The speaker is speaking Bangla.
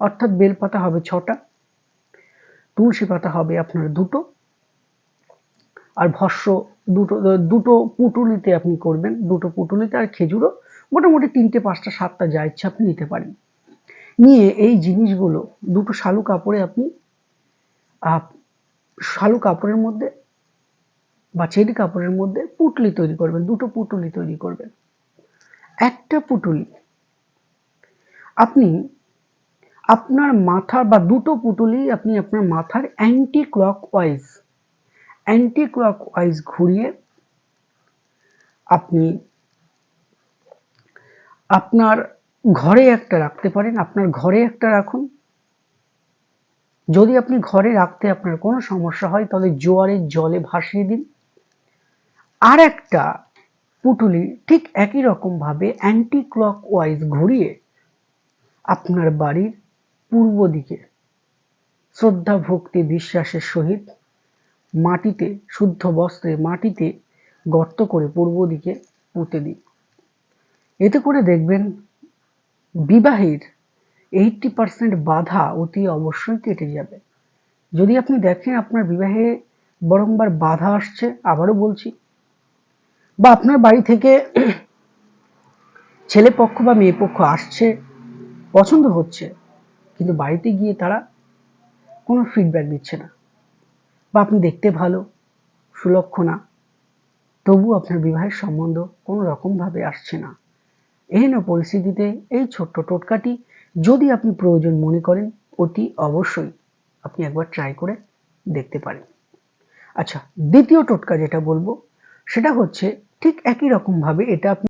অর্থাৎ বেলপাতা হবে 6টা, তুলসী পাতা হবে আপনার 2টো, আর ভস্য দুটো পুঁটুলিতে আপনি করবেন, 2টো পুঁটুলিতে, আর খেজুরও মোটামুটি 3টে 5টা 7টা যা ইচ্ছা আপনি নিতে পারেন। নিয়ে এই জিনিসগুলো 2টো শালু কাপড়ে আপনি শালু কাপড়ের মধ্যে বা চেরি কাপড়ের মধ্যে পুঁটলি তৈরি করবেন, 2টো পুঁটুলি তৈরি করবেন। একটা পুঁটুলি আপনি আপনার মাথার বা 2টো পুঁটুলি আপনি আপনার মাথার অ্যান্টি ক্লকওয়াইজ ঘুরিয়ে আপনি আপনার ঘরে একটা রাখতে পারেন, আপনার ঘরে একটা রাখুন। যদি আপনি ঘরে রাখতে আপনার কোনো সমস্যা হয় তাহলে জোয়ারের জলে ভাসিয়ে দিন। আর একটা পুঁটুলি ঠিক একই রকম ভাবে অ্যান্টি ক্লকওয়াইজ ঘুরিয়ে আপনার বাড়ির পূর্ব দিকে শ্রদ্ধা ভক্তি বিশ্বাসের সহিত মাটিতে, শুদ্ধ বস্ত্রে মাটিতে গর্ত করে পূর্ব দিকে পুঁতে দিন। এতে করে দেখবেন বিবাহের 80% বাধা অতি অবশ্যই কেটে যাবে। যদি আপনি দেখেন আপনার বিবাহে বারংবার বাধা আসছে, আবারও বলছি, বা আপনার বাড়ি থেকে ছেলে পক্ষ বা মেয়ে পক্ষ আসছে, পছন্দ হচ্ছে, কিন্তু বাড়িতে গিয়ে তারা কোনো ফিডব্যাক দিচ্ছে না, বা আপনি দেখতে ভালো, সুলক্ষণা, তবু আপনার বিবাহের সম্বন্ধ কোনো রকমভাবে আসছে না, এহেন পরিস্থিতিতে এই ছোট্ট টোটকাটি যদি আপনি প্রয়োজন মনে করেন অতি অবশ্যই আপনি একবার ট্রাই করে দেখতে পারেন। আচ্ছা, দ্বিতীয় টোটকা যেটা বলবো সেটা হচ্ছে ঠিক একই রকম ভাবে এটা আপনি